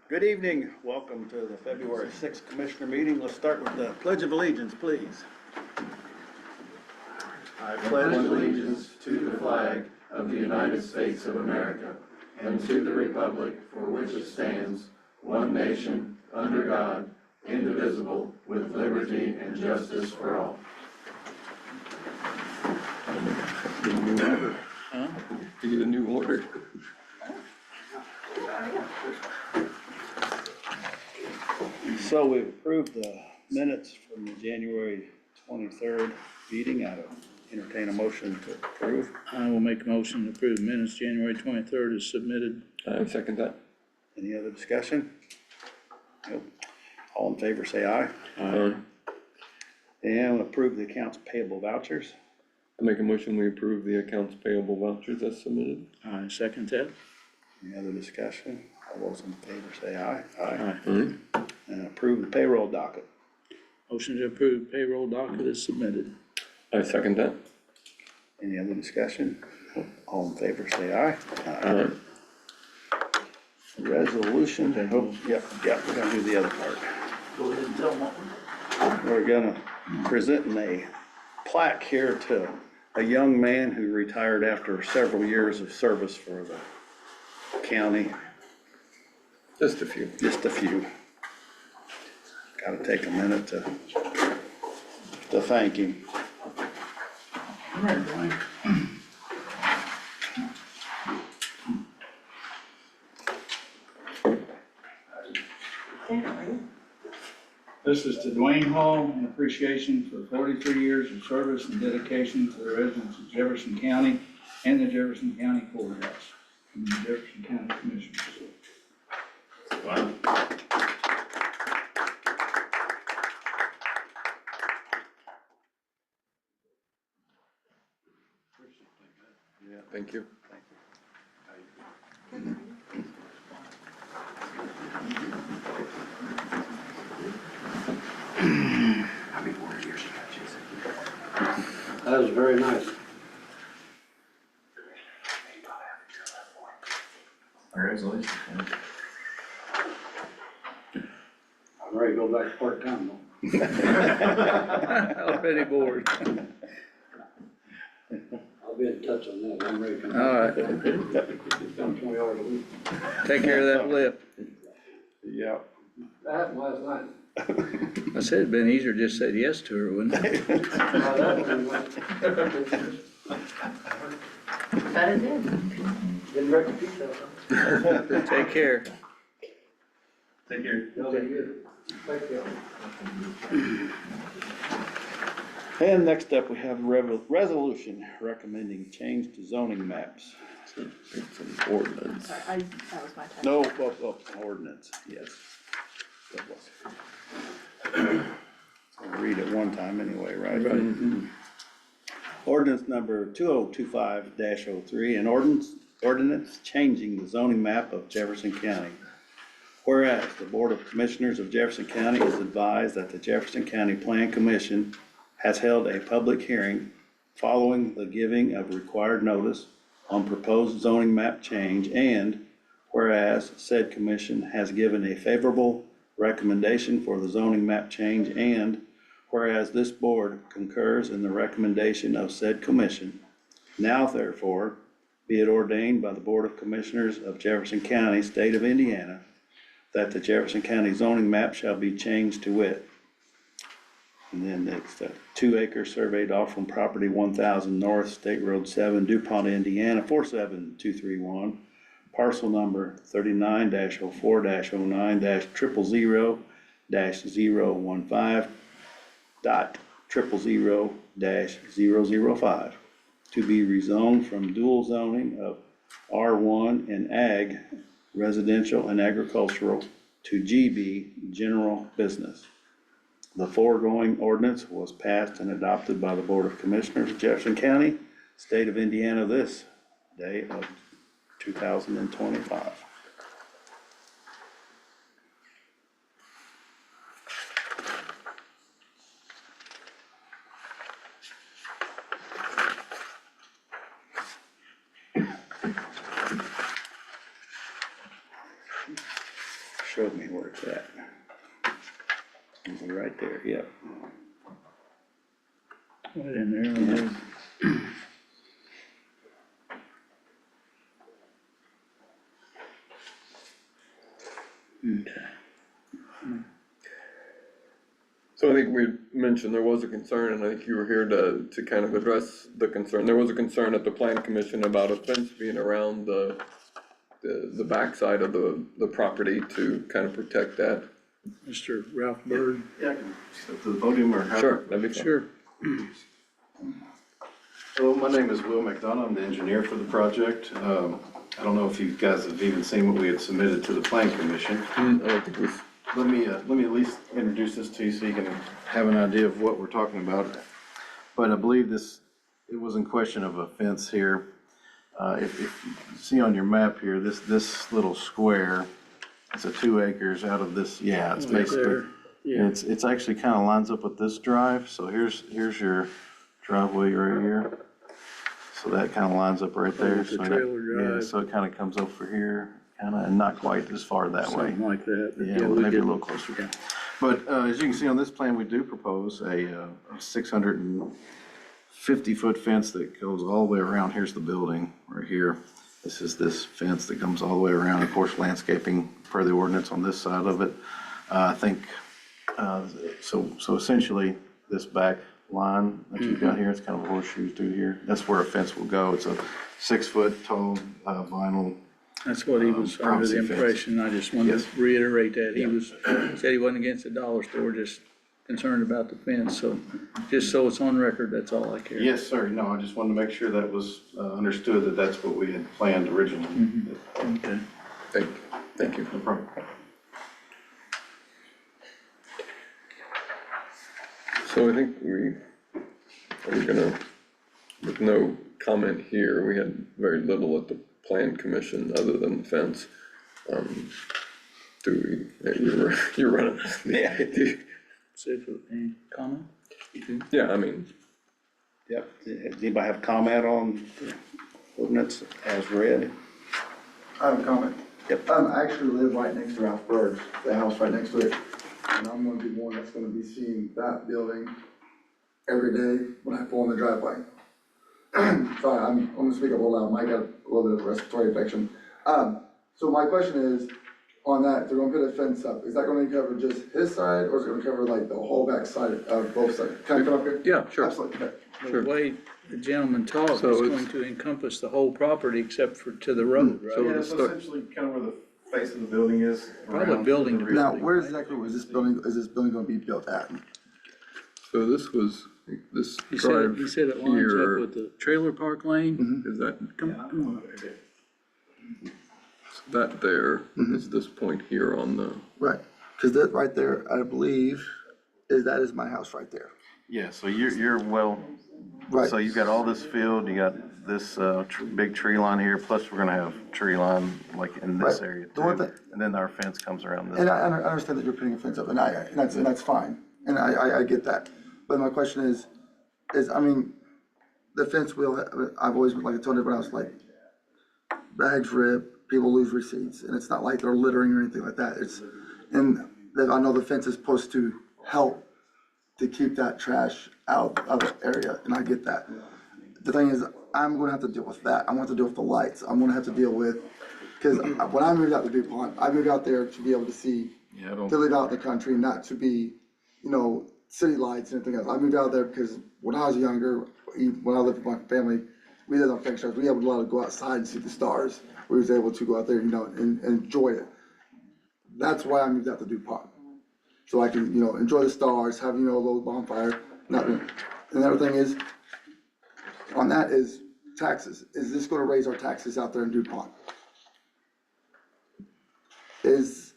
Good evening. Welcome to the February 6th Commissioner meeting. Let's start with the Pledge of Allegiance, please. I pledge allegiance to the flag of the United States of America and to the republic for which it stands, one nation, under God, indivisible, with liberty and justice for all. To get a new order. So we've approved the minutes from the January 23rd meeting. I would entertain a motion to approve. I will make a motion to approve minutes January 23rd is submitted. I second that. Any other discussion? Nope. All in favor, say aye. Aye. And approve the accounts payable vouchers. I make a motion we approve the accounts payable vouchers as submitted. I second that. Any other discussion? All those in favor, say aye. Aye. Aye. And approve the payroll docket. Motion to approve payroll docket is submitted. I second that. Any other discussion? All in favor, say aye. Aye. Resolution, yep, we're gonna do the other part. Go ahead and tell them. We're gonna present a plaque here to a young man who retired after several years of service for the county, Just a few. just a few. Gotta take a minute to thank him. All right, Brian. This is to Dwayne Hall in appreciation for 43 years of service and dedication to the residents of Jefferson County and the Jefferson County Courthouse and the Jefferson County Commissioners. Wow. Thank you. How many more years you got, Jason? That was very nice. Congratulations. I'm ready to go back to part-time though. Already bored. I'll be in touch on that. I'm ready to come. All right, Done 20 hours a week. take care of that lip. Yep. That happened last night. I said it'd been easier to just said yes to her, wouldn't it? But it did. Didn't wreck the pizza. Take care. Take care. No, they're good. Thank you. And next up, we have a resolution recommending change to zoning maps. It's an ordinance. Sorry, that was my time. No, ordinance, yes. That was. I'll read it one time anyway, right? Right. Ordinance number 2025-03, an ordinance changing the zoning map of Jefferson County. Whereas the Board of Commissioners of Jefferson County is advised that the Jefferson County Plan Commission has held a public hearing following the giving of required notice on proposed zoning map change, and whereas said commission has given a favorable recommendation for the zoning map change, and whereas this board concurs in the recommendation of said commission, now therefore be it ordained by the Board of Commissioners of Jefferson County, State of Indiana, that the Jefferson County zoning map shall be changed to wit. And then it's the 2 acre surveyed off from property 1000 North State Road 7, DuPont, Indiana, 47231. Parcel number 39-04-09-000-015.000-005 to be rezoned from dual zoning of R1 and Ag, residential and agricultural, to GB, general business. The foregoing ordinance was passed and adopted by the Board of Commissioners of Jefferson County, State of Indiana, this day of 2025. showed me where it's at. It's right there, yep. Right in there. Yeah. So I think we mentioned there was a concern, and I think you were here to kind of address the concern. There was a concern at the plan commission about a fence being around the backside of the property to kind of protect that. Mr. Ralph Bird. Yeah, I can step to the podium or have. Sure, that'd be fine. Sure. Hello, my name is Will McDonough. I'm the engineer for the project. I don't know if you guys have even seen what we had submitted to the plan commission. I don't think we've, Let me at least introduce this to you so you can have an idea of what we're talking about. But I believe it was in question of a fence here. If you see on your map here, this little square, it's a 2 acres out of this, yeah, it's Right basically, there, yeah. it's actually kind of lines up with this drive. So here's your driveway right here. So that kind of lines up right there. with the So trailer yeah, drive. so it kind of comes over here, kind of, and not quite as far that way. Something like that. but Yeah, we maybe a did- little closer. yeah. But as you can see on this plan, we do propose a 650-foot fence that goes all the way around. Here's the building right here. This is this fence that comes all the way around. Of course, landscaping per the ordinance on this side of it. I think, so essentially, this back line that you've got here, it's kind of a horseshoe through here. That's where a fence will go. It's a 6-foot tall vinyl. That's what he was under privacy the fence. impression. I just wanted Yes. to reiterate that. He Yeah. said he wasn't against the dollar store, just concerned about the fence. So just so it's on record, that's all I care. Yes, sir. No, I just wanted to make sure that was understood, that that's what we had planned originally. Okay. thank you. No problem. So I think we're gonna, with no comment here, we had very little at the plan commission other than the fence. Do we, you're running this. Yeah. So if, any comment? Yeah, I mean, Yep. Does anybody have a comment on the ordinance as read? I have a comment. Yep. I actually live right next to Ralph Bird's, the house right next to it. And I'm gonna be one that's gonna be seeing that building every day when I pull in the driveway. Sorry, I'm gonna speak up a little loud. Mike got a little bit of a respiratory infection. So my question is, on that, if they're gonna put a fence up, is that gonna cover just his side, or is it gonna cover like the whole back side of both sides? Can I come up here? yeah, sure. Absolutely, okay. The way the gentleman talked, it's So it's- going to encompass the whole property except for to the road, So right? Yeah, to so start- essentially kind of where the face of the building is. Probably around building the to rear. Now, where exactly is this building gonna be built at? So this was, this He drive said it lines here, up with the trailer park lane. is that, Come on. that there is this point here on the, Right, cause that right there, I believe, that is my house right there. Yeah, so you're well, Right. so you've got all this field, you got this big tree line here, plus we're gonna have tree line like in this Right. area The one too. thing- And then our fence comes around this. And I understand that you're putting a fence up, and that's fine, and I get that. But my question is, I mean, the fence I've always, like I told everyone else, like, bags rip, people lose receipts, and it's not like they're littering or anything like that. And I know the fence is supposed to help to keep that trash out of the area, and I get that. The thing is, I'm gonna have to deal with that. I'm gonna have to deal with the lights. I'm gonna have to deal with, because when I moved out to DuPont, I moved out there to be able to see, Yeah, I don't, to live out in the country, not to be, city lights and everything else. I moved out there because when I was younger, when I lived with my family, we lived on Frank Stars, we were able to go outside and see the stars. We was able to go out there, and enjoy it. That's why I moved out to DuPont. So I can, enjoy the stars, have, a little bonfire, nothing. And the other thing is, on that is taxes. Is this gonna raise our taxes out there in DuPont?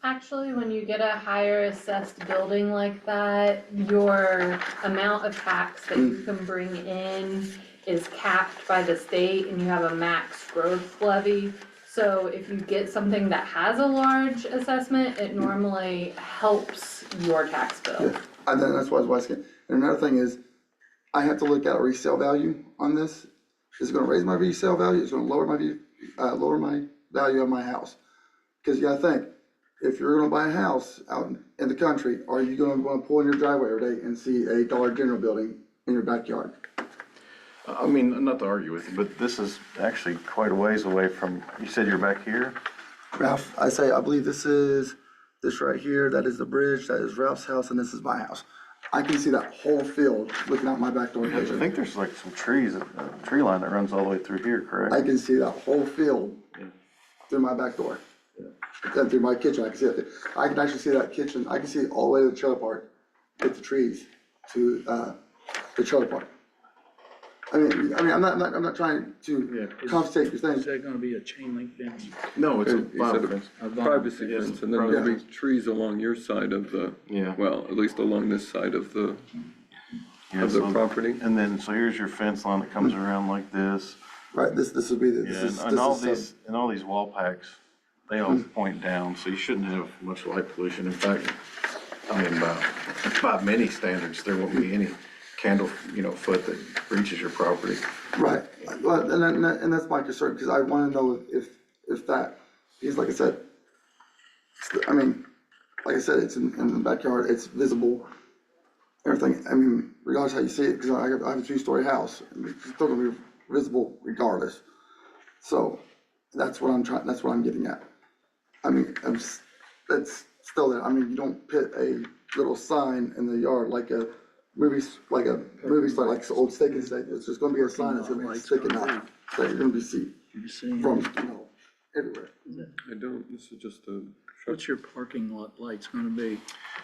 Actually, when you get a higher assessed building like that, your amount of tax that you can bring in is capped by the state and you have a max growth levy. So if you get something that has a large assessment, it normally helps your tax bill. Yeah, and then that's why I was asking. And another thing is, I have to look at a resale value on this. Is it gonna raise my resale value? Is it gonna lower my value of my house? Cause you gotta think, if you're gonna buy a house out in the country, are you gonna wanna pull in your driveway every day and see a Dollar General building in your backyard? I mean, not to argue with you, but this is actually quite a ways away from, you said you're back here? Ralph, I believe this right here, that is the bridge, that is Ralph's house, and this is my house. I can see that whole field looking out my back door. I think there's like some trees, a tree line that runs all the way through here, correct? I can see that whole field through my back door. And through my kitchen, I can see it. I can actually see that kitchen, I can see it all the way to the trailer park, with the trees to, the trailer park. I'm not trying to compensate your Is things. that gonna be a chain link fence? No, it's a He said vinyl a fence. privacy Yes, fence, and then there'll be privacy. trees along your side of the, Yeah. well, at least along this side of the Yeah, of the so- property. And then, so here's your fence line that comes around like this. Right, this would be the, Yeah, this and all is, these, and all these wall packs, they all point down, so you shouldn't have much light pollution. In fact, I mean, by many standards, there won't be any candle, foot that breaches your property. right, well, and that's my concern, because I wanna know if that, because like I said, like I said, it's in the backyard, it's visible, everything, regardless how you see it, because I have a 2-story house, and it's still gonna be visible regardless. So, that's what I'm getting at. That's still there, you don't put a little sign in the yard like a movie star, like old Steak and Steak, it's just gonna be a sign that's gonna be sticking out, that you're gonna be seen You see, from, everywhere. I don't, this is just a. what's your parking lot lights gonna be?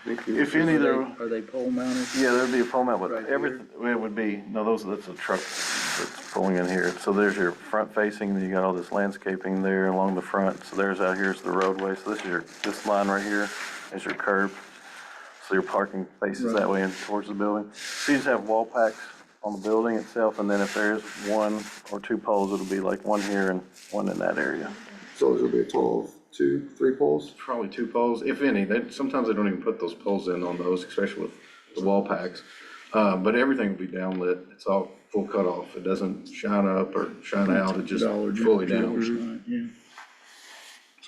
If any, there, Are they pole mounted? yeah, there'd be a pole mount, but Right everything, it would be, no, that's a truck that's pulling in here. So there's your front facing, then you got all this landscaping there along the front. So there's out here's the roadway. So this line right here is your curb. So your parking faces that way and towards the building. So you just have wall packs on the building itself, and then if there's 1 or 2 poles, it'll be like 1 here and 1 in that area. So there'll be a total of 2, 3 poles? Probably 2 poles, if any. Sometimes they don't even put those poles in on those, especially with the wall packs. But everything will be downlit. It's all full cutoff. It doesn't shine up or shine out. It just Dollar fully General down. sign, yeah.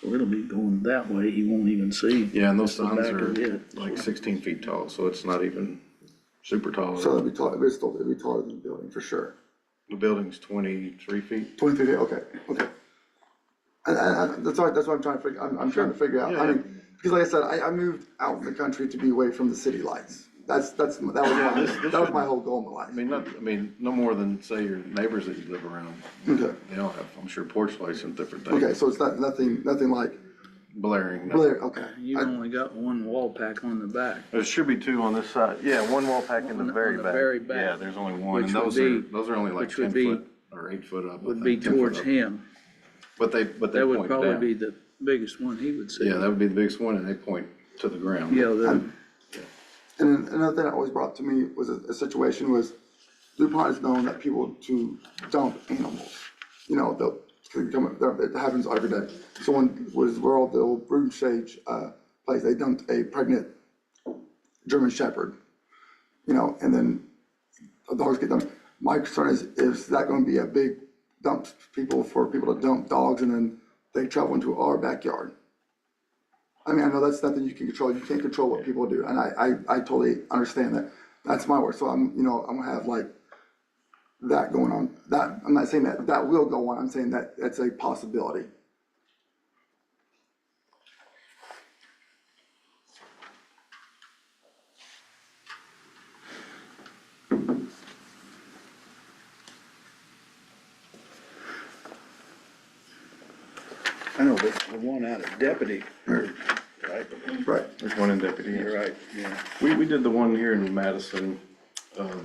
So it'll be going that way, he won't even see. Yeah, and those the signs back are of it. like 16 feet tall, so it's not even super tall. So it'll be tall, it'll be taller than the building, for sure. The building's 23 feet. 23 feet, okay. And that's what I'm trying to figure, I'm trying to figure out, Yeah. because like I said, I moved out in the country to be away from the city lights. That was my whole goal in my life. No more than, say, your neighbors that you live around. Okay, They all have, I'm sure, porch lights and different things. okay, so it's nothing like, Blaring. no. really, okay. You only got 1 wall pack on the back. There should be 2 on this side. Yeah, 1 wall pack in the On very the back. very back. Yeah, there's only 1, and Which would those are only like which would 10 be- foot or 8 foot up. I Would think, be 10 foot towards up. him. But they That would point probably down. be the biggest one he would see. Yeah, that would be the biggest one, and they point to the ground. Yeah, the, And then another thing that always brought to me was a situation was DuPont is known that people to dump animals. They'll come, it happens every day. Someone where all the old brood sage, place, they dumped a pregnant German Shepherd. And then the dogs get dumped. My concern is that gonna be a big dump for people to dump dogs and then they travel into our backyard? I know that's nothing you can control, you can't control what people do, and I totally understand that, that's my word, so I'm gonna have like that going on, that, I'm not saying that will go on, I'm saying that that's a possibility. I know the one out of Deputy, right? Right. There's 1 in Deputy. You're right, yeah. We did the one here in Madison,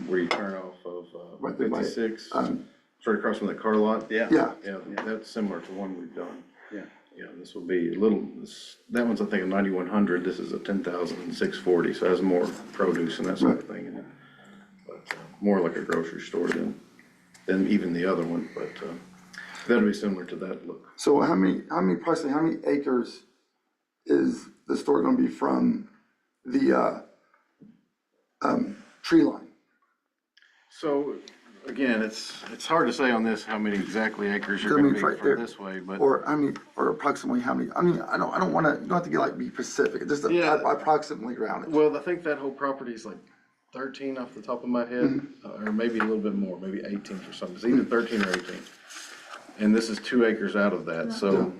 where you turn off of, Right there by, 56, straight across from the car lot. Yeah. Yeah, Yeah, that's similar to one we've done. Yeah. Yeah, this will be a little, that one's, I think, a 9100, this is a 10,640, so it has more produce and that sort of thing in it. But, more like a grocery store than even the other one, but, that'll be similar to that look. so how many acres is the store gonna be from the, tree line? So, again, it's hard to say on this how many exactly acres I you're mean, gonna it's be right there. from this way, but. Or, I mean, or approximately how many, I mean, I don't wanna, you don't have to get like, be specific, just Yeah. approximately around it. Well, I think that whole property is like 13 off the top of my head, or maybe a little bit more, maybe 18 or something. It's either 13 or 18. And this is 2 acres out of that, so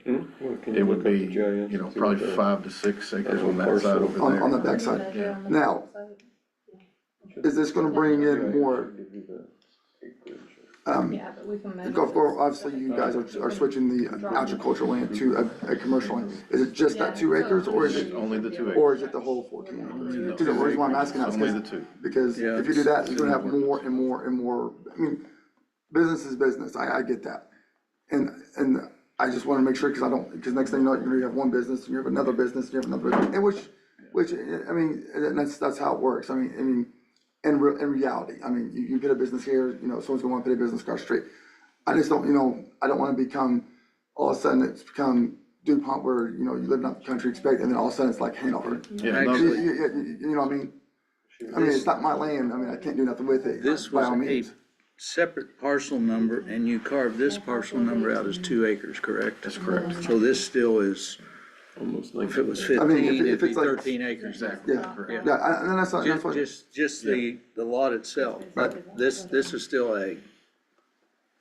it would be, you know, probably 5 to 6 acres on that side over On the there. backside. Measure on the Now, website. Is this gonna bring in more, Yeah, but we can measure. of course, this. obviously you guys are switching the agricultural land to a commercial land. Is it just that 2 acres, or is it, Only the 2 acres. or is it the whole 14 acres? Because the reason why I'm asking that is Only the 2. because Yeah, if you do that, you're gonna have more and more and more, I mean, business is business, I get that. And I just wanna make sure, cause I don't, cause next thing you know, you're gonna have one business, and you have another business, and you have another business, and which, I mean, and that's how it works, I mean, in reality, I mean, you get a business here, you know, someone's gonna wanna put a business across the street. I just don't, you know, I don't wanna become, all of a sudden it's become DuPont where, you know, you live in the country, expect, and then all of a sudden it's like Hanover. Yeah, Actually- no, You know what I mean? I mean, it's not my land, I mean, I can't do nothing with it, This by was all a means. separate parcel number, and you carved this parcel number out as 2 acres, correct? that's correct. So this still is, Almost like. if it was I mean, 15, if it'd be it's like- 13 acres. Exactly, Yeah, correct. yeah, and that's what, Just the lot itself, but this is still a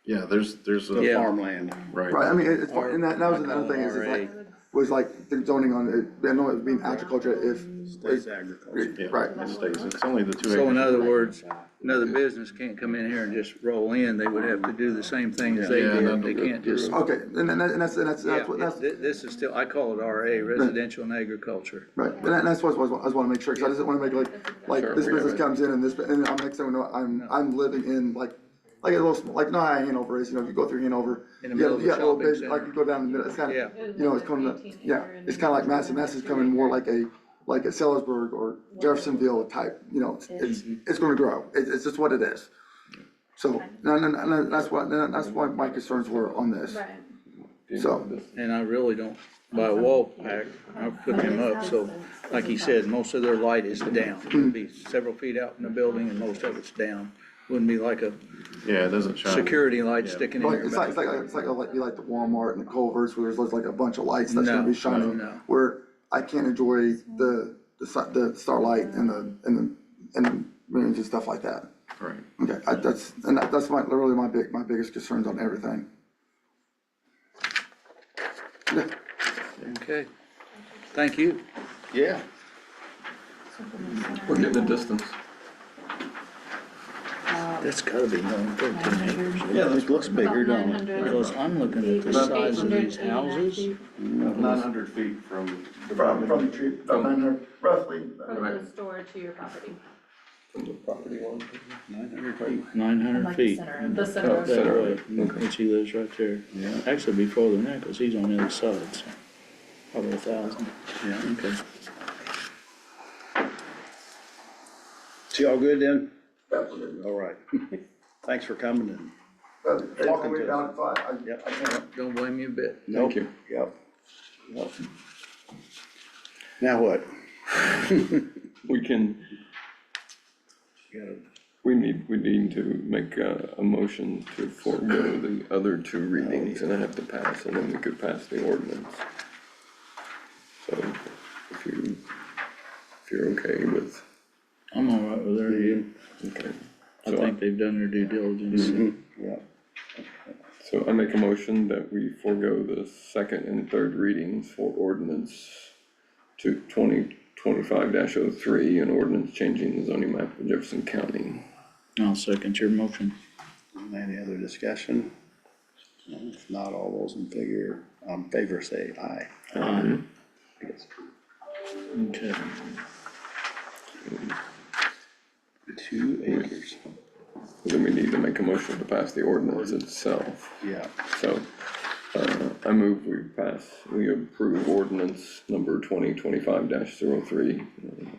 Yeah, there's the a, farmland. right. right, I mean, it's, and that was another thing, is like, was like the zoning on it, I know it was being agriculture if. Stays agriculture. Yeah, Right. it stays, it's only the 2 acres. So in other words, another business can't come in here and just roll in, they would have to do the same thing as they Yeah, did, that'd they be can't just. Okay, and that's Yeah, what, that's, this is still, I call it RA, residential and agriculture. right, and that's what I just wanna make sure, cause I just wanna make like Sure, this we business have it. comes in and this, and I'm next thing we know, I'm living in like a little, like, no, how Hanover is, you know, if you go through Hanover, In you the middle of have, you a have a little shopping business, like center. you go down the middle, it's kinda, Yeah. you know, it's coming up, yeah, it's kinda like Mass is coming more like a Sellersburg or Jeffersonville type, you know, it's gonna grow, it's just what it is. So, no, that's why my concerns were on this, Right. so. And I really don't, by a wall pack, I've put them up, so, like he said, most of their light is down. It'll be several feet out in the building and most of it's down. Wouldn't be like a Yeah, it doesn't shine. security light Yeah. sticking in Like, your it's like, back. be like the Walmart and the Culvers, where there's like a bunch of lights that's gonna No, be shining, no. where I can't enjoy the starlight and the range and stuff like that. Right. Okay, that's literally my biggest concerns on everything. Yeah, Okay, thank you. Yeah. We're getting a distance. That's gotta be more than 13 acres. Yeah, this looks bigger, don't it? 900. Because I'm looking at the size of these houses. 900 feet from. from the tree, about 900, roughly. From the store to your property, From the property line. 900 feet. 900 feet. the center of That it. way, which he lives right there. Yeah. Actually, be further than that, cause he's on the other side, so probably 1,000. Yeah, okay. So y'all good then? All right. Thanks for coming in. Talking to us. I can't. Don't blame you a bit. Thank you. Yep. Yep. Now what? We can, Gotta- we need to make a motion to forego the other 2 readings, and I have to pass, and then we could pass the ordinance. So, if you're okay with, I'm all right with that. okay. I So think they've done their due diligence. Yeah. So I make a motion that we forego the second and third readings for ordinance to 2025-03, an ordinance changing the zoning map of Jefferson County. I'll second your motion. Any other discussion? If not, all those in favor say aye. Aye. Yes. Okay. 2 acres. Then we need to make a motion to pass the ordinance itself. Yeah. So, I move we approve ordinance number 2025-03,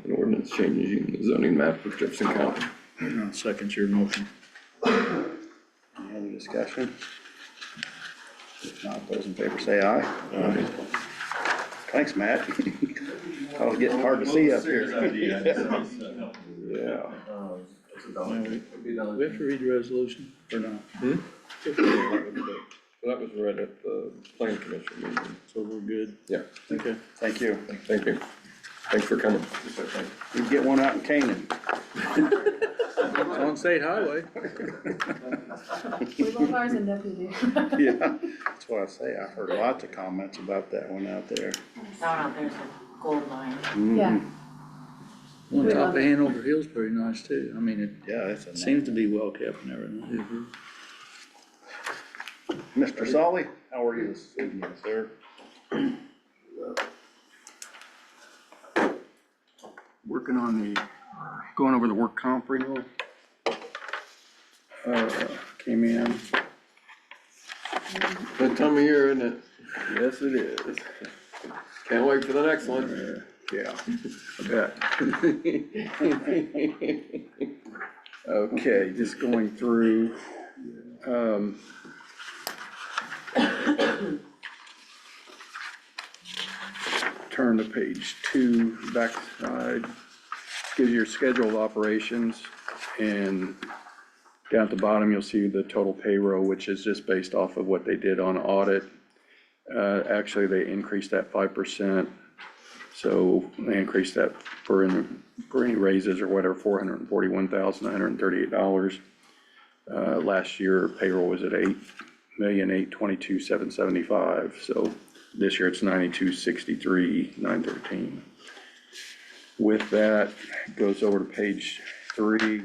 an ordinance changing the zoning map of Jefferson County. I'll second your motion. Any other discussion? If not, those in favor say aye. Aye. Thanks, Matt. I was getting hard to see up here. Yeah. We have to read the resolution or not? That was read at the plan commission meeting. So we're good? Yeah, Okay. Thank you. thank you. Thanks for coming. You can get one out in Canaan. It's on state highway. We both ours in deputy. Yeah, that's what I say. I've heard lots of comments about that one out there. Down out there's a gold mine. Yeah, One We top love of it. Hanover Hill's pretty nice too. I mean, Yeah, that's a it seems to be well kept and everything. Mr. Solly, how are you this evening, sir? Working on the, going over the work comp renewal. Came in, Good time of year, isn't it? yes, it is. Can't wait for the next one. Yeah, I bet. Okay, just going through, turn to page 2, backside, gives you your schedule of operations, and down at the bottom, you'll see the total payroll, which is just based off of what they did on audit. Actually, they increased that 5%, so they increased that for any raises or whatever, $441,938. Last year payroll was at $8,822,775, so this year it's $92,639,913. With that, goes over to page 3.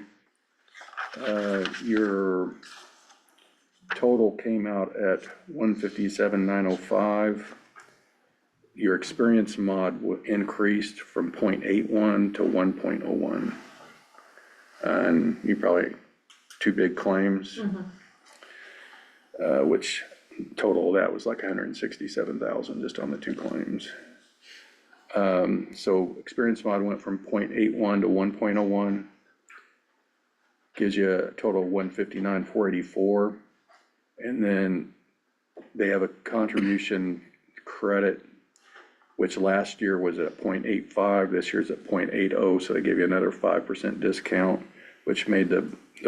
Your total came out at 157,905. Your experience mod increased from 0.81 to 1.01. And you probably, 2 big claims, which total of that was like 167,000 just on the 2 claims. So experience mod went from 0.81 to 1.01. Gives you a total of 159,484. And then they have a contribution credit, which last year was at 0.85, this year's at 0.80, so they give you another 5% discount, which made the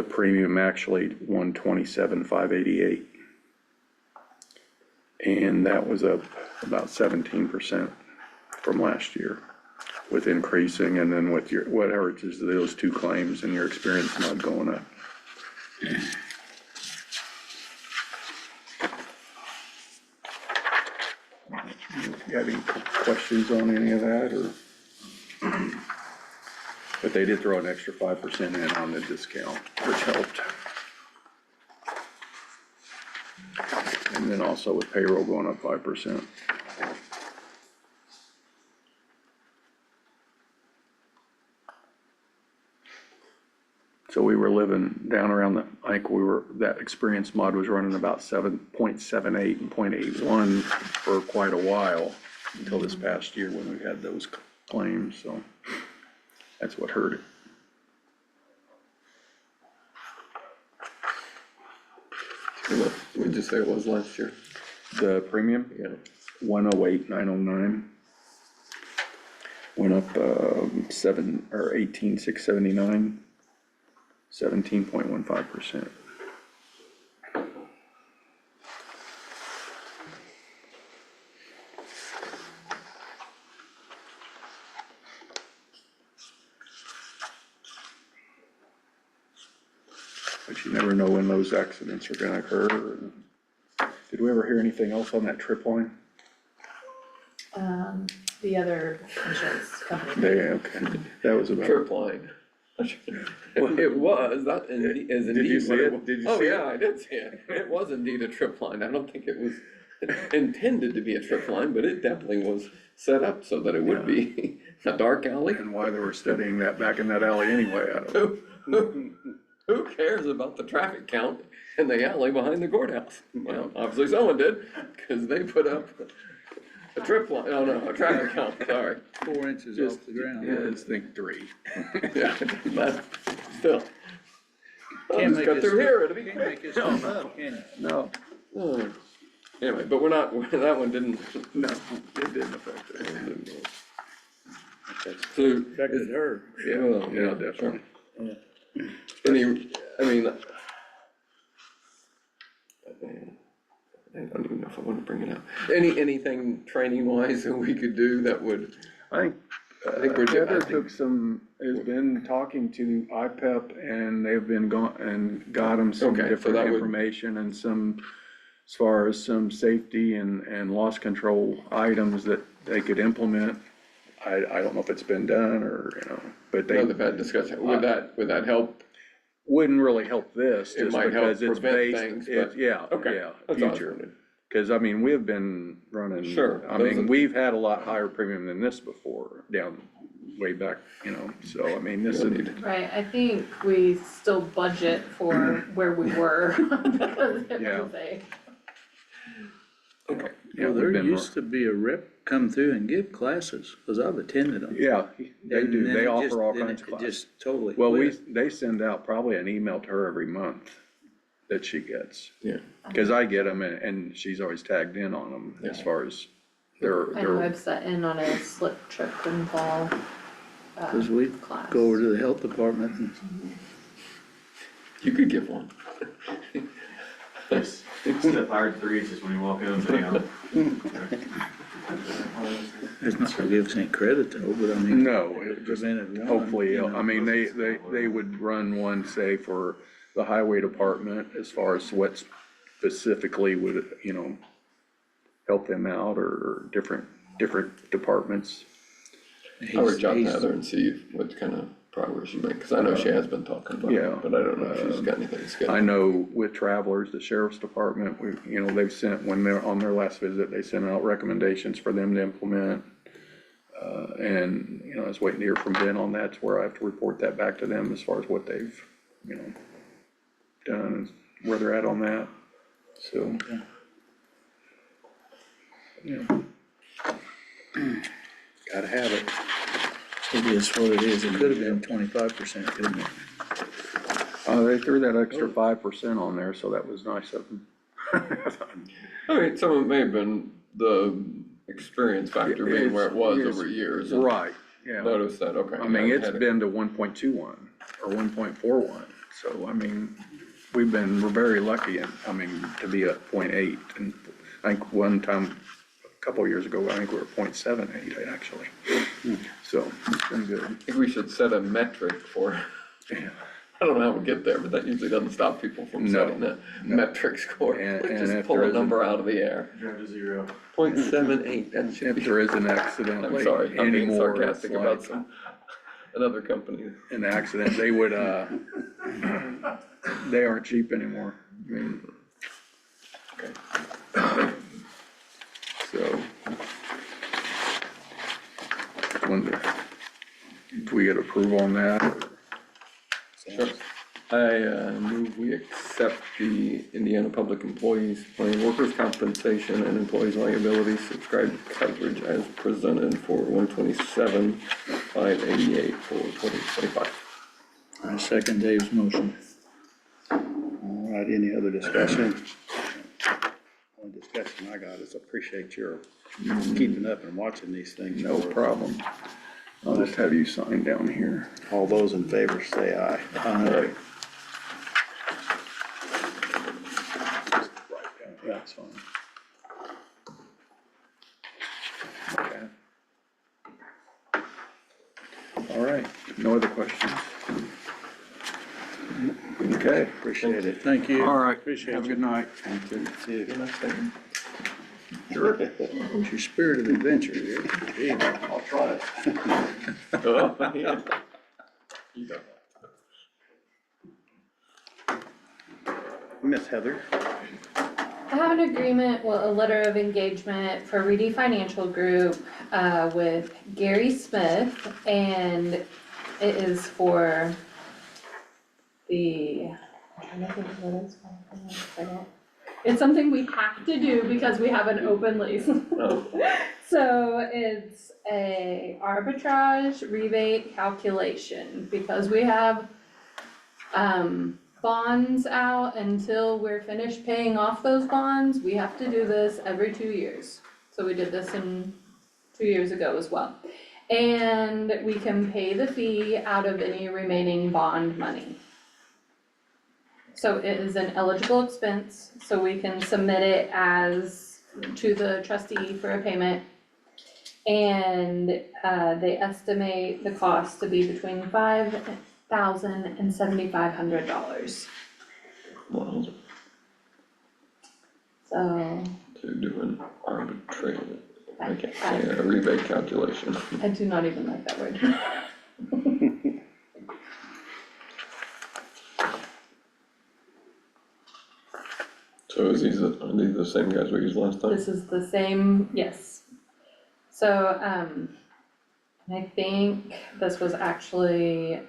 premium actually 127,588. And that was up about 17% from last year with increasing, and then with your, whatever it is, those 2 claims and your experience mod going up. You have any questions on any of that, or? But they did throw an extra 5% in on the discount, which helped. And then also with payroll going up 5%. So we were living down around the, I think that experience mod was running about 7.78 and 0.81 for quite a while, until this past year when we had those claims, so that's what hurt it. What did you say it was last year? The premium, Yeah. 108,909. Went up 18,679, 17.15%. But you never know when those accidents are gonna occur. Did we ever hear anything else on that trip line? the other insurance company. Okay, that was about. Trip line. It was, that is Did you indeed see what it? it was. Did you Oh, see yeah, I did see it. It was indeed a trip line. I don't think it was intended to be a trip line, but it definitely was set up so that it would be a dark alley. And why they were studying that back in that alley anyway, I don't know. Who cares about the traffic count in the alley behind the courthouse? Well, obviously someone did, because they put up a trip line, oh no, a traffic count, sorry. 4 inches off the ground. Yeah, just think 3. Yeah, but still. I'll Can't just make cut this through stuff- here, it'll be Can't quick. make this stuff up, can you? No, Oh. Anyway, but we're not, that one didn't. no, it didn't affect it. So, Affected her. Yeah, Well, yeah, yeah, definitely. I mean, I don't even know if I wanna bring it up. Anything training wise that we could do that would, I think we're Heather doing- has been talking to IPEP and they've been gone and got them some Okay, so different that would- information and some, as far as some safety and loss control items that they could implement. I don't know if it's been done or, but no, they they've had discussion, would that help? wouldn't really help this It just might help because it's prevent based, things, it's, but- yeah, Okay, yeah, that's all I was future. wondering. Cause I mean, we've been running. Sure, I those mean, are- we've had a lot higher premium than this before, down way back, so I mean, this You is. don't need Right, I think we still budget for where we were because it Yeah. was a. Okay, Yeah, Well, we've there been used to be a rep come through and give classes, cause I've attended them. Yeah, they And do, then they it offer just- all then kinds of it classes. just totally Well, quit. they send out probably an email to her every month that she gets. yeah. Cause I get them and she's always tagged in on them as Yeah. far as their, I know their, I've sat in on a slip trip and fall, Cause we class. go over to the health department and You could give one. Step hard three, it's just when you walk in, say, it's not gonna give us any credit though, but I mean. no, it just, Prevented one, hopefully, you know. I mean, they would run one, say, for the highway department as far as what specifically would, help them out or different departments. I would He's- jot to he's- Heather and see what kind of progress she makes, cause I know she has been talking about Yeah. it, but I don't know if she's got anything scheduled. I know with travelers, the sheriff's department, they've sent, when they're on their last visit, they sent out recommendations for them to implement. And, I was waiting to hear from Ben on that, to where I have to report that back to them as far as what they've, done, and where they're at on that, so. Yeah. Gotta have it. It is what it is. It could have been 25%, couldn't it? They threw that extra 5% on there, so that was nice of them. I mean, some of it may have been the experience factor being where it was over years. And Right, yeah. Notice that, okay. I mean, it's had it. been to 1.21 or 1.41, so I mean, we're very lucky, to be at 0.8. And I think one time, a couple of years ago, I think we were 0.78 actually. So it's been good. I think we should set a metric for, I don't know how we get there, but that usually doesn't stop people from No, setting a no. metric score. And Like, if just pull there a isn't- number out of the air. drive to zero. 0.78, that should If be, there is an accident I'm sorry, I'm being anymore, it's sarcastic about like another company. an accident, they would, they aren't cheap anymore. I mean, Okay. so. Wonder, if we get approval on that, Sure. I move we accept the Indiana Public Employees Plan Workers' Compensation and Employees Liability Subscribed Coverage as presented for 127,588 for 2025. I second Dave's motion. All right, any other discussion? Only discussion I got is appreciate your keeping up and watching these things. no for us. problem. I'll just have you sign down here. All those in favor say aye. Aye. That's fine. Okay. All right, no other questions? Okay, Appreciate it. Thank you. all right, Appreciate have a you. good night. See you. What's your spirit of adventure here? Gee. I'll try it. Oh, yeah. You don't. Miss Heather, I have an agreement, well, a letter of engagement for Reedy Financial Group, with Gary Smith, and it is for the, I'm trying to think of what it's called, hold on a second. It's something we have to do because we have an open lease. Oh. So it's a arbitrage rebate calculation, because we have, bonds out until we're finished paying off those bonds, we have to do this every 2 years. So we did this 2 years ago as well. And we can pay the fee out of any remaining bond money. So it is an eligible expense, so we can submit it as to the trustee for a payment. And they estimate the cost to be between $5,000 and $7,500. Well, So to do an arbitrary, I can't say a rebate calculation. I do not even like that word. So are these the same guys we used last time? This is the same, yes. So, and I think this was actually,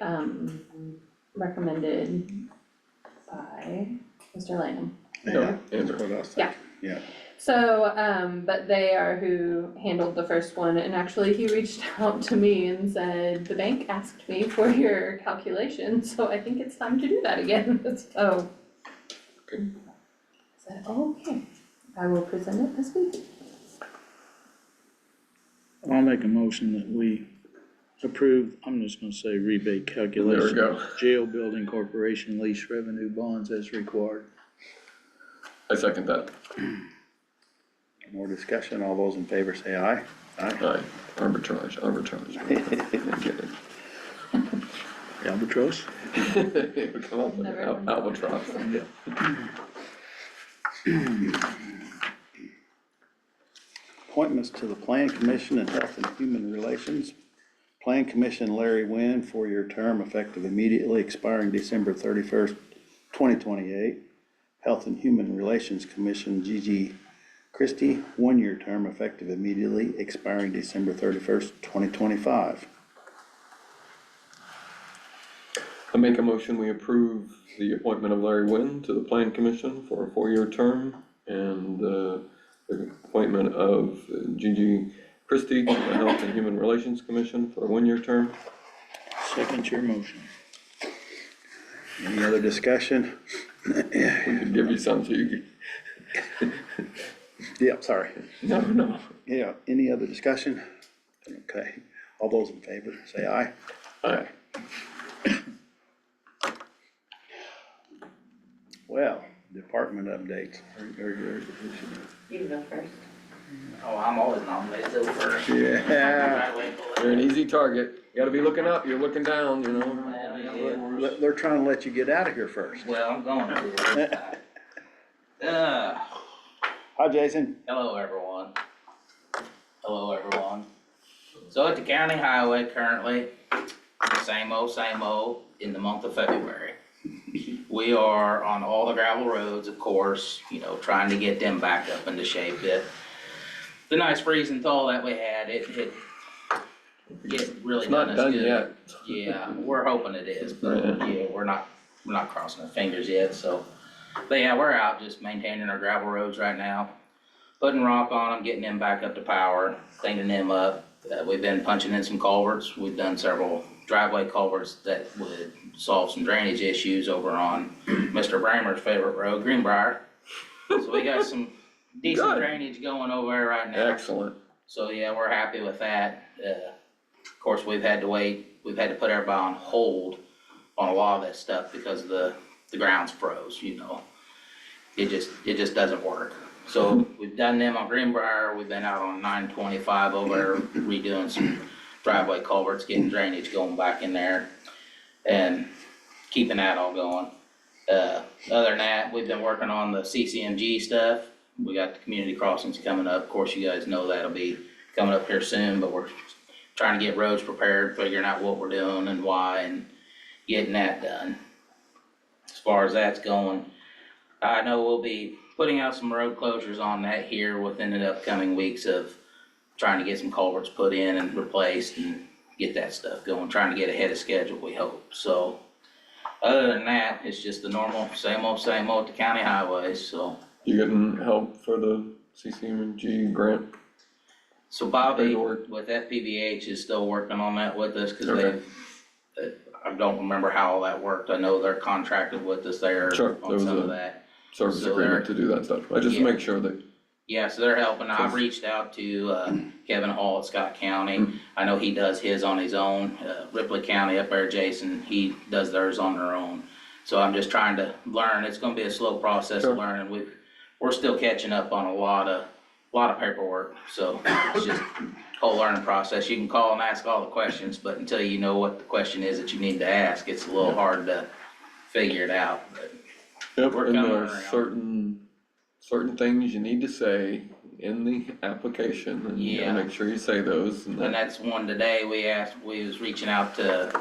recommended by Mr. Lanham. Yeah, Andrew. What else? Yeah. Yeah. So, but they are who handled the first one, and actually he reached out to me and said, the bank asked me for your calculation, so I think it's time to do that again, so. Okay. I said, okay, I will present it this week. I'll make a motion that we approve, I'm just gonna say rebate calculation. There we go. Jail Building Corporation lease revenue bonds as required. I second that. More discussion, all those in favor say aye. Aye, arbitrage. Get Albatross? it. Come on, Never heard of that. albatross. Appointments to the Plan Commission and Health and Human Relations. Plan Commission Larry Wynn, 4-year term effective immediately expiring December 31st, 2028. Health and Human Relations Commission Gigi Christie, 1-year term effective immediately expiring December 31st, 2025. I make a motion, we approve the appointment of Larry Wynn to the Plan Commission for a 4-year term, and the appointment of Gigi Christie to the Health and Human Relations Commission for a 1-year term. Second your motion. Any other discussion? We could give you some so you could. Yeah, sorry. No. Yeah, any other discussion? Okay, all those in favor, say aye. Aye. Well, department updates. You can go first. Oh, I'm always nominated to first. Yeah, You're an easy target. You gotta be looking up, you're looking down, you know. they're trying to let you get out of here first. Well, I'm going to. Hi, Jason. Hello, everyone. Hello, everyone. So at the county highway currently, same old in the month of February. We are on all the gravel roads, of course, you know, trying to get them back up into shape. The nice freeze and thaw that we had, it really It's not done us done good. yet. Yeah, we're hoping it is, but yeah, we're not crossing our fingers yet, so. But yeah, we're out just maintaining our gravel roads right now, putting rock on them, getting them back up to power, cleaning them up. We've been punching in some culverts. We've done several driveway culverts that would solve some drainage issues over on Mr. Bramer's favorite road, Greenbrier. So we got some decent Good. drainage going over there right now. Excellent. So yeah, we're happy with that. Of course, we've had to put everybody on hold on a lot of that stuff because the ground's froze, you know. It just doesn't work. So we've done them on Greenbrier, we've been out on 925 over there redoing some driveway culverts, getting drainage going back in there and keeping that all going. Other than that, we've been working on the CCMG stuff. We got the community crossings coming up. Of course, you guys know that'll be coming up here soon, but we're trying to get roads prepared, figuring out what we're doing and why, and getting that done. As far as that's going, I know we'll be putting out some road closures on that here within the upcoming weeks of trying to get some culverts put in and replaced and get that stuff going, trying to get ahead of schedule, we hope. So, other than that, it's just the normal, same old at the county highways, so. You getting help for the CCMG grant? So Bobby Paperwork. with FPVH is still working on that with us, cause Okay. I don't remember how all that worked. I know they're contracted with us there Sure, there on was some a- of that. Service So agreement to they're- do that stuff. I just Yeah. make sure that, Yeah, so they're helping. I've Cause- reached out to Kevin Hall at Scott County. Mm. I know he does his on his own. Ripley County up there, Jason, he does theirs on their own. So I'm just trying to learn. It's gonna be a slow process of Sure. learning. We're still catching up on a lot of paperwork, so it's just whole learning process. You can call and ask all the questions, but until you know what the question is that you need to ask, it's a little hard to figure it out, but Yep, We're and coming there are around. certain things you need to say in the application, and you gotta Yeah. make sure you say those, and And that's one today, we was reaching out to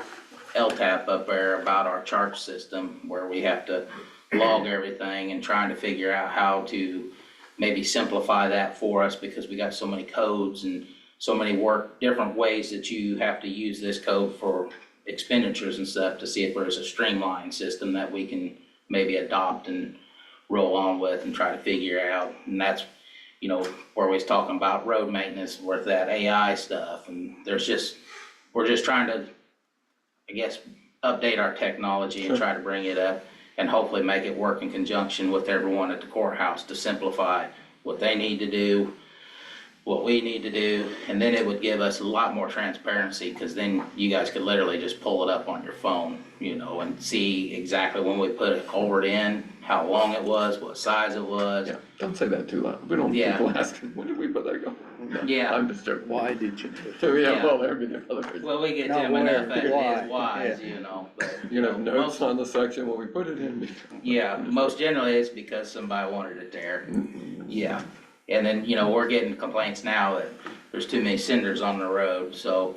LTAP up there about our chart system, where we have to log everything and trying to figure out how to maybe simplify that for us, because we got so many codes and so many different ways that you have to use this code for expenditures and stuff, to see if there's a streamlined system that we can maybe adopt and roll on with and try to figure out. And that's, you know, where we was talking about road maintenance with that AI stuff, and we're just trying to, I guess, update our technology and try to bring it up and hopefully make it work in conjunction with everyone at the courthouse to simplify what they need to do, what we need to do, and then it would give us a lot more transparency, because then you guys could literally just pull it up on your phone, you know, and see exactly when we put a culvert in, how long it was, what size it was. yeah, don't say that too loud. We don't want Yeah. people asking, when did we put that go? No, Yeah. I'm just joking. Why did you do it? So, yeah, Yeah. well, there'd be another reason. Well, we get Not them enough where, as why, is wise, yeah. you know, but. You're gonna have you know, notes on the section when we put it in. Yeah, most generally it's because somebody wanted it there. Yeah, and then, you know, we're getting complaints now that there's too many cinders on the road, so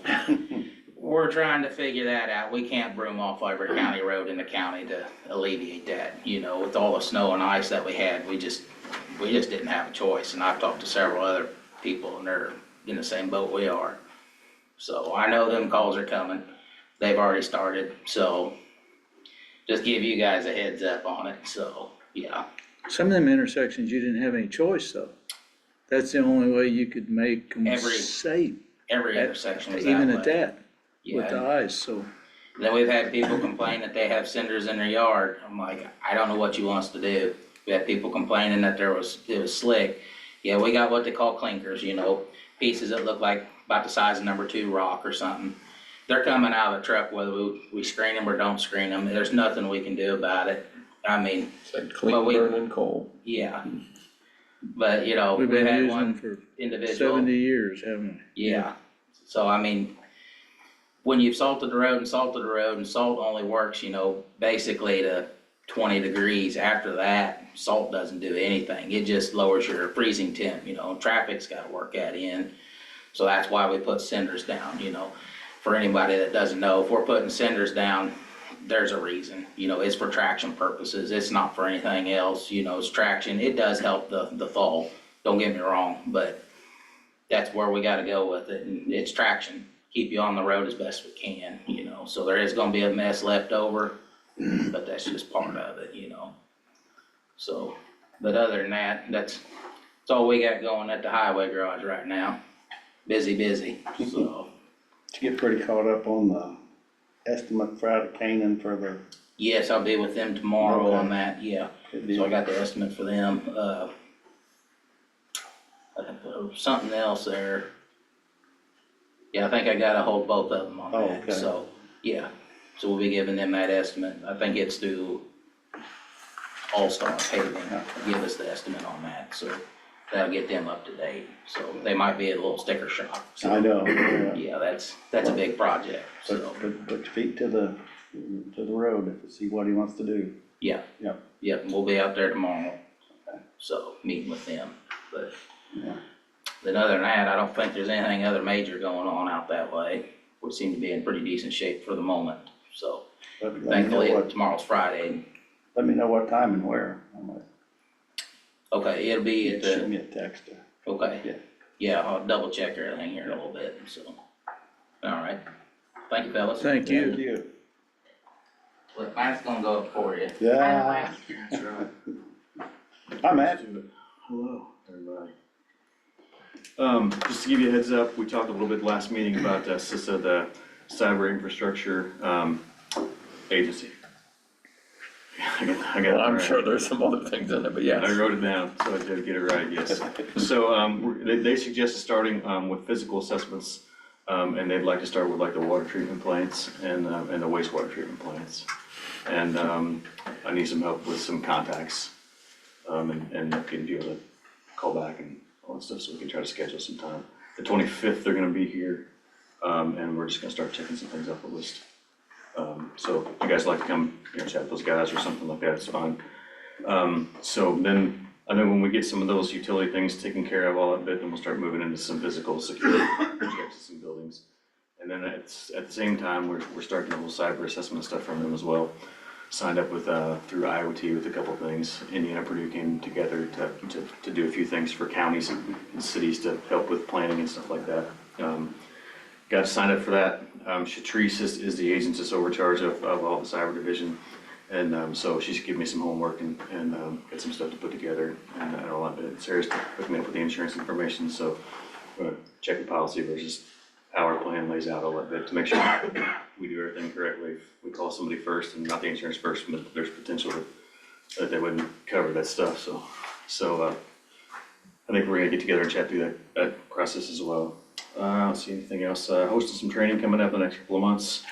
we're trying to figure that out. We can't broom off every county road in the county to alleviate that, you know, with all the snow and ice that we had, we just didn't have a choice. And I've talked to several other people and they're in the same boat we are. So I know them calls are coming. They've already started, so just give you guys a heads up on it, so, yeah. Some of them intersections, you didn't have any choice, though. That's the only way you could make them Every- safe, Every intersection was that way. even at that, with Yeah, the ice, so. then we've had people complain that they have cinders in their yard. I'm like, I don't know what you want us to do. We had people complaining that it was slick. Yeah, we got what they call clinkers, you know, pieces that look like about the size of number 2 rock or something. They're coming out of the truck whether we screen them or don't screen them. There's nothing we can do about it. I mean, It's like But clean we- burning coal. yeah. But, you know, We've we been had using them one for individual. 70 years, haven't we? Yeah, so I mean, when you've salted the road and salted the road, and salt only works, you know, basically to 20 degrees. After that, salt doesn't do anything. It just lowers your freezing temp, you know, traffic's gotta work that in. So that's why we put cinders down, you know. For anybody that doesn't know, if we're putting cinders down, there's a reason, you know, it's for traction purposes. It's not for anything else, you know, it's traction. It does help the thaw, don't get me wrong, but that's where we gotta go with it, and it's traction. Keep you on the road as best we can, you know, so there is gonna be a mess left over, but that's just part of it, you know. So, but other than that, that's all we got going at the highway garage right now. Busy, so. Did you get pretty caught up on the estimate for out of Canaan for the? Yes, I'll be with them tomorrow on Okay. that, yeah. Good So deal. I got the estimate for them, something else there. Yeah, I think I got a hold of both of them on Oh, that, okay. so, yeah. So we'll be giving them that estimate. I think it's through All-Star Paving, give us the estimate on that, so that'll get them up to date. So they might be a little sticker shock, so. I know, yeah. Yeah, that's a big project, so, Put your feet to the road and see what he wants to do. yeah. Yep. Yep, we'll be out there tomorrow, so, meeting with them, but. Yeah. Then other than that, I don't think there's anything other major going on out that way. We seem to be in pretty decent shape for the moment, so Let me thankfully know what, tomorrow's Friday. let me know what time and where. I'm like, Okay, it'll be at shoot the, me a text. okay. Yeah. Yeah, I'll double check everything here in a little bit, so. All right, thank you, fellas. Thank you. Thank you. Look, mine's gonna go up for you. Yeah. That's right. Hi, Matt. Hello, everybody. Just to give you a heads up, we talked a little bit last meeting about CISA, the Cyber Infrastructure Agency. I got it Well, I'm right. sure there's some other things in it, but yes. I wrote it down, so I did get it right, yes. So, they suggested starting, with physical assessments, and they'd like to start with like the water treatment plants and the wastewater treatment plants. and, I need some help with some contacts. And getting people to call back and all that stuff, so we can try to schedule some time. The 25th, they're gonna be here, and we're just gonna start checking some things off the list. So if you guys like to come, chat with those guys or something like that, it's fine. So then, and then when we get some of those utility things taken care of all that bit, then we'll start moving into some physical security checks of some buildings. And then at the same time, we're starting a little cyber assessment stuff from them as well. Signed up with, through IoT with a couple of things. Indiana, Purdue came together to do a few things for counties and cities to help with planning and stuff like that. Got signed up for that. Shatrice is the agent that's overcharge of all the cyber division. And so she's giving me some homework and got some stuff to put together and all that bit. Sarah's hooking me up with the insurance information, so we're gonna check the policy versus how our plan lays out all that bit to make sure we do everything correctly. If we call somebody first and not the insurance first, but there's potential that they wouldn't cover that stuff, so I think we're gonna get together and chat through that process as well. I don't see anything else. Hosting some training coming up in the next couple of months.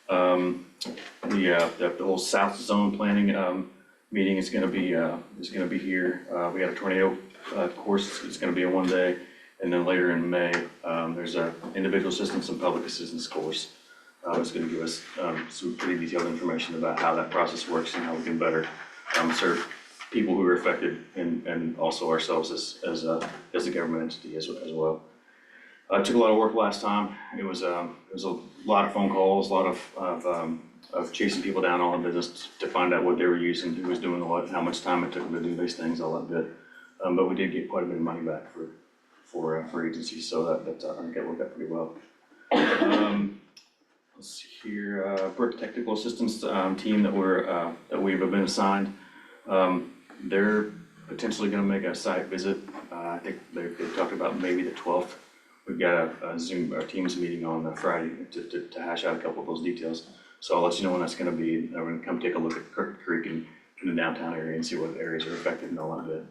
The whole South Zone planning meeting is gonna be here. We got a tornado course. It's gonna be a 1 day, and then later in May there's a individual assistance and public assistance course. It's gonna give us some pretty detailed information about how that process works and how we can better serve people who are affected and also ourselves as a government entity as well. It took a lot of work last time. It was a lot of phone calls, a lot of chasing people down all the business to find out what they were using, who was doing what, how much time it took them to do these things, all that bit. But we did get quite a bit of money back for agencies, so that I think that worked out pretty well. Let's see here, Brick Technical Assistance team that we've been assigned. They're potentially gonna make a site visit. I think they talked about maybe the 12th. We've got a Zoom or Teams meeting on Friday to hash out a couple of those details. So I'll let you know when that's gonna be. We're gonna come take a look at Kirk Creek and in the downtown area and see what areas are affected and all that bit.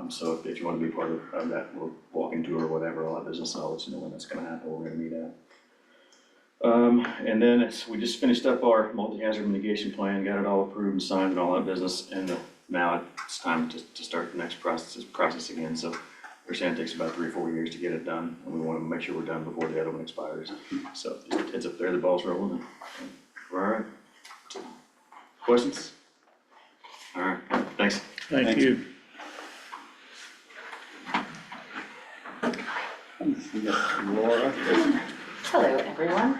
So if you wanna be part of that, we'll walking tour or whatever, all that business, I'll let you know when that's gonna happen, we're gonna meet at. And then we just finished up our multi-hazard mitigation plan, got it all approved and signed and all that business, and now it's time to start the next process again. So they're saying it takes about 3 or 4 years to get it done, and we want to make sure we're done before the other one expires. So just heads up there, the ball's rolling. All right. Questions? All right, thanks. Thank you. Laura? Hello, everyone.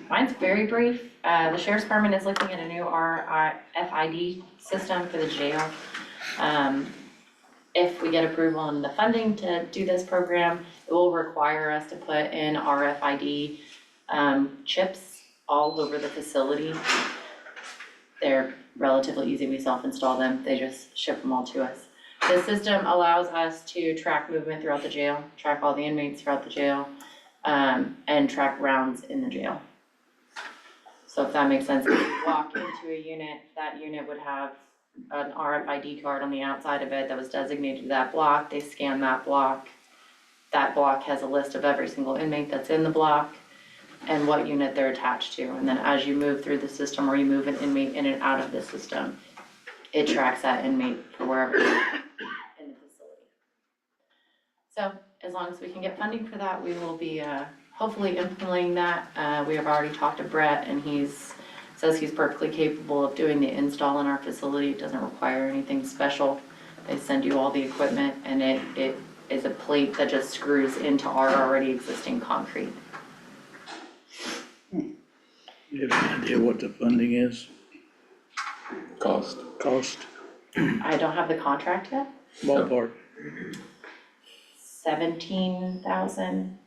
Mine's very brief. The Sheriff's Department is looking at a new RFID system for the jail. If we get approval on the funding to do this program, it will require us to put in RFID chips all over the facility. They're relatively easy, we self-install them, they just ship them all to us. The system allows us to track movement throughout the jail, track all the inmates throughout the jail, and track rounds in the jail. So if that makes sense, if you walk into a unit, that unit would have an RFID card on the outside of it that was designated to that block. They scan that block. That block has a list of every single inmate that's in the block and what unit they're attached to. And then as you move through the system or you move an inmate in and out of the system, it tracks that inmate for wherever in the facility. So as long as we can get funding for that, we will be hopefully implementing that. We have already talked to Brett, and says he's perfectly capable of doing the install in our facility. It doesn't require anything special. They send you all the equipment, and it is a plate that just screws into our already existing concrete. You have an idea what the funding is? Cost. Cost? I don't have the contract yet. Ballpark? 17,000.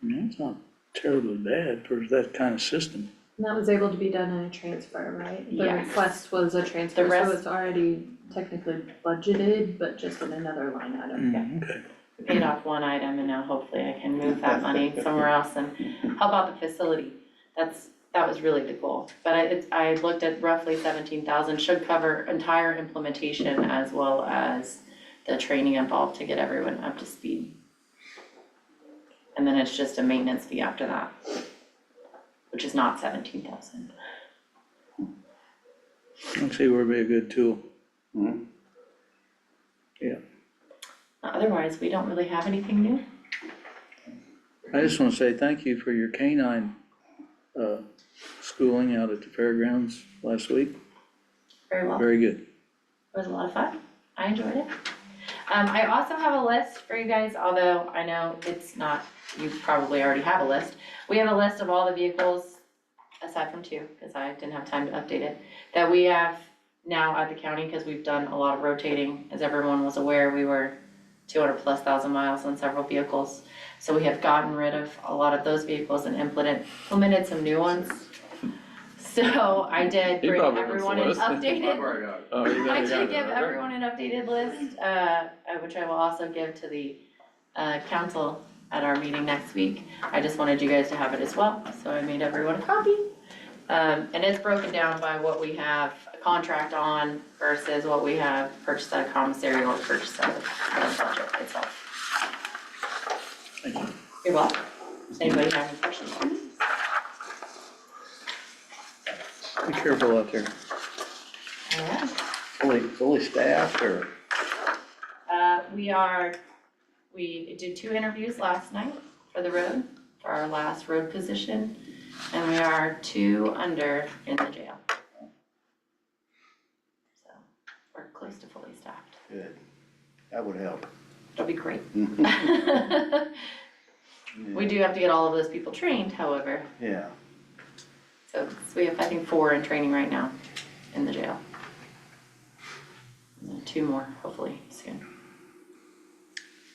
That's not terribly bad for that kind of system. And that was able to be done in a transfer, right? The Yes. request was a transfer, The rest- so it's already technically budgeted, but just in another line item. Okay. We paid off one item, and now hopefully I can move that money somewhere else and help out the facility. That was really the goal. But I looked at roughly 17,000, should cover entire implementation as well as the training involved to get everyone up to speed. And then it's just a maintenance fee after that, which is not 17,000. Actually, would be a good tool. Mhm. Otherwise, we don't really have anything new. I just wanna say thank you for your canine, schooling out at the fairgrounds last week. Very well. Very good. It was a lot of fun. I enjoyed it. I also have a list for you guys, although I know it's not, you probably already have a list. We have a list of all the vehicles, aside from two, because I didn't have time to update it, that we have now at the county, because we've done a lot of rotating. As everyone was aware, we were 200,000+ miles on several vehicles. So we have gotten rid of a lot of those vehicles and implemented some new ones. So I did He bring probably wants the everyone an list. updated. Oh, you I already got did it, give okay. everyone an updated list, which I will also give to the council at our meeting next week. I just wanted you guys to have it as well, so I made everyone a copy. And it's broken down by what we have a contract on versus what we have purchased at a commissary or purchased out of the budget itself. Thank you. You're welcome. Does anybody have any questions for me? Be careful out there. All right. Fully staffed or? We did 2 interviews last night for the road, for our last road position, and we are 2 under in the jail. So, we're close to fully staffed. Good. That would help. It'll be great. We do have to get all of those people trained, however, Yeah. so we have, I think, 4 in training right now in the jail. And then 2 more, hopefully, soon.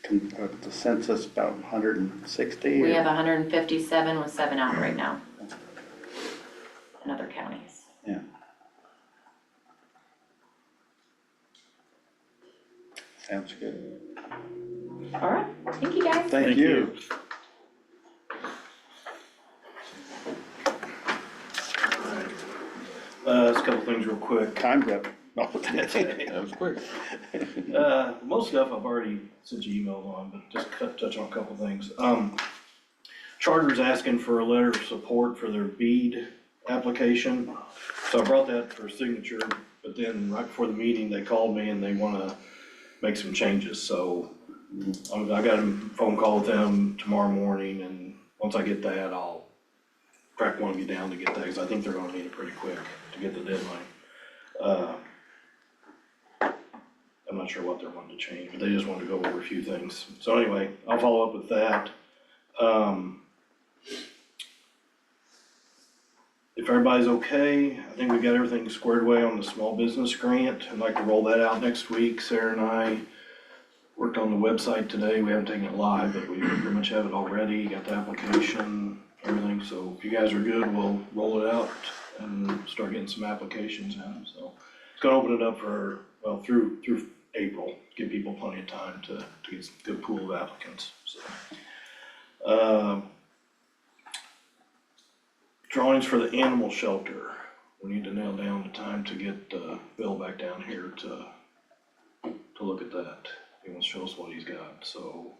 The census about 160? We have 157 with 7 out right now in other counties. Yeah. Sounds good. All right, thank you guys. Thank you. Just a couple things real quick. Time's up. No, That was quick. Most stuff I've already sent you emails on, but just touch on a couple things. Charter's asking for a letter of support for their bead application. So I brought that for signature, but then right before the meeting, they called me and they wanna make some changes, so I got a phone call with them tomorrow morning, and once I get that, I'll track one of you down to get that, cause I think they're gonna need it pretty quick to get the deadline. I'm not sure what they're wanting to change, but they just wanted to go over a few things. So anyway, I'll follow up with that. If everybody's okay, I think we got everything squared away on the small business grant. I'd like to roll that out next week. Sarah and I worked on the website today. We haven't taken it live, but we pretty much have it already. Got the application, everything. So if you guys are good, we'll roll it out and start getting some applications in. So it's gonna open it up for, well, through April, give people plenty of time to get a good pool of applicants, so. Drawings for the animal shelter. We need to nail down the time to get Bill back down here to look at that. He wants to show us what he's got, so.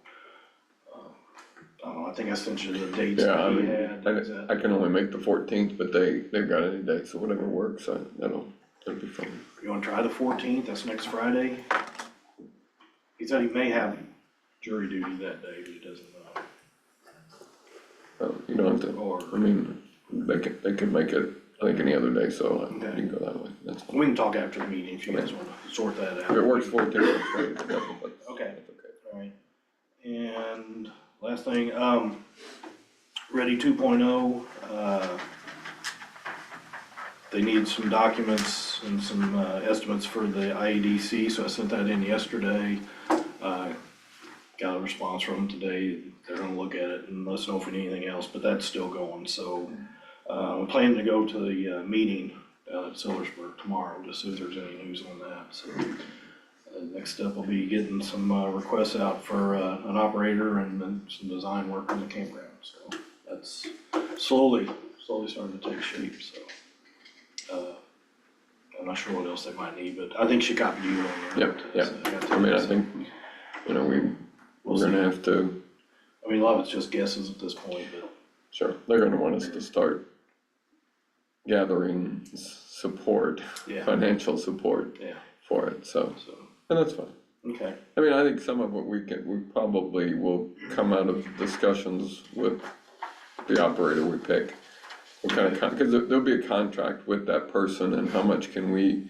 I don't know, I think I sent you the dates Yeah, I that he mean, had. Is I that- can only make the 14th, but they've got any day, so whatever works, that'll be fine. You wanna try the 14th? That's next Friday. He said he may have jury duty that day, but he doesn't know. You don't have to, Or, I mean, they can make it, I think, any other day, so you Okay. can go that way, that's fine. we can talk after the meeting if you guys wanna sort that out. If it works 14th, that's great, but that's Okay. that's okay. Alright, and last thing, Ready 2.0, they need some documents and some estimates for the IEDC, so I sent that in yesterday. Got a response from them today, they're gonna look at it and let us know if we need anything else, but that's still going, so. We're planning to go to the meeting at Silversburg tomorrow, to see if there's any news on that, so. Next step will be getting some requests out for an operator and then some design work on the campground, so that's slowly starting to take shape, so. I'm not sure what else they might need, but I think she copied you on there. I mean, I think, we're gonna have to, I mean, a lot of it's just guesses at this point, but sure, they're gonna want us to start gathering support, Yeah. financial support Yeah. for it, so, So, and that's fine. okay, I mean, I think some of it we probably will come out of discussions with the operator we pick. What kind of cause there'll be a contract with that person, and how much can we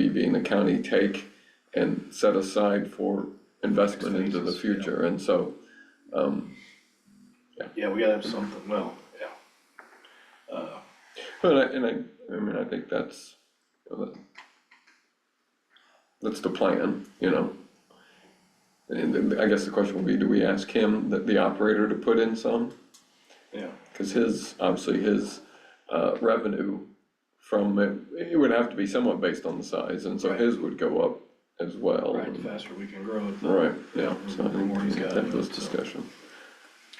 being the county take and set aside for investment into the Expenses, yeah. future, and so, yeah, we gotta have something, well, yeah. but I mean, I think that's the plan, you know? And then I guess the question would be, do we ask him, the operator, to put in some? Yeah. Cause obviously his, revenue from it would have to be somewhat based on the size, and so Right. his would go up as well. Right, the faster we can grow it. Right, yeah, so I The more think he's we got. have to have those discussions.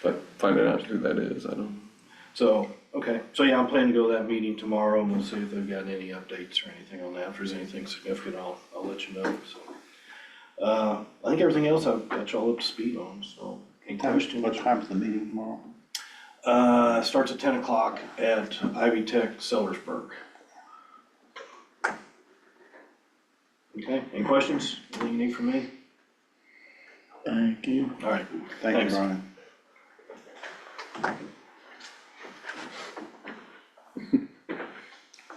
But finding out who that is, I don't. So, okay, so yeah, I'm planning to go to that meeting tomorrow, and we'll see if they've got any updates or anything on that. If there's anything significant, I'll let you know, so. I think everything else I've got y'all up to speed on, so. Any questions? What time's the meeting tomorrow? Starts at 10 o'clock at Ivy Tech, Sellersburg. Okay, any questions? Anything you need from me? Thank you. All right, Thank you, Thanks. Brian.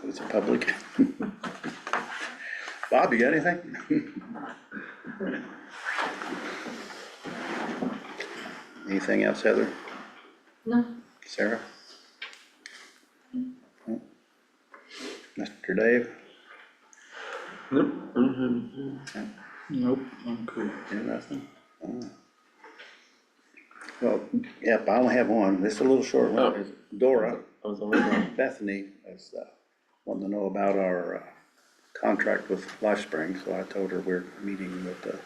It's a public. Bob, you got anything? Anything else, Heather? No. Sarah? No? Mr. Dave? Nope. Nope, I'm cool. You nothing? Well, yep, I only have one. It's a little short one. Oh. Dora, I was already. Bethany was wanting to know about our contract with LifeSpring, so I told her we're meeting with the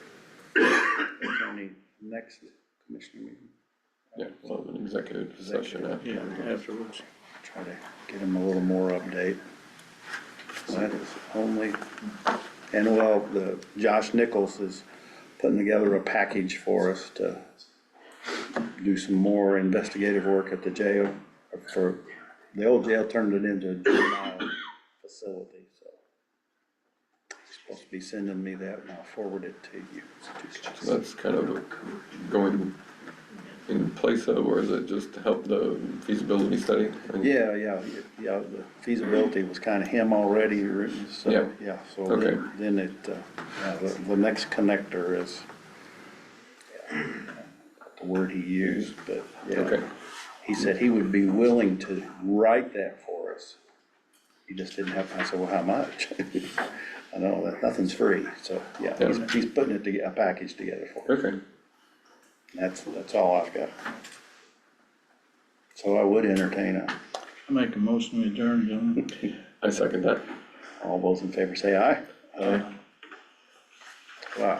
attorney next commissioner meeting. Yeah, we'll have an executive session after. Yeah, afterwards. Try to get him a little more update. That is only, and well, Josh Nichols is putting together a package for us to do some more investigative work at the jail. For the old jail turned it into a juvenile facility, so he's supposed to be sending me that, and I'll forward it to you. So that's kind of going in place of, or is it just to help the feasibility study? Yeah, the feasibility was kind of him already written, so, Yeah. yeah, so Okay. then it, yeah, the next connector is, yeah, the word he used, but, yeah. Okay. He said he would be willing to write that for us. He just didn't have, I said, well, how much? I know that nothing's free, so, yeah, he's putting it a package together for us. Okay. That's all I've got. So I would entertain I make a motion to adjourn, gentlemen. I second that. all those in favor say aye. Aye. Wow.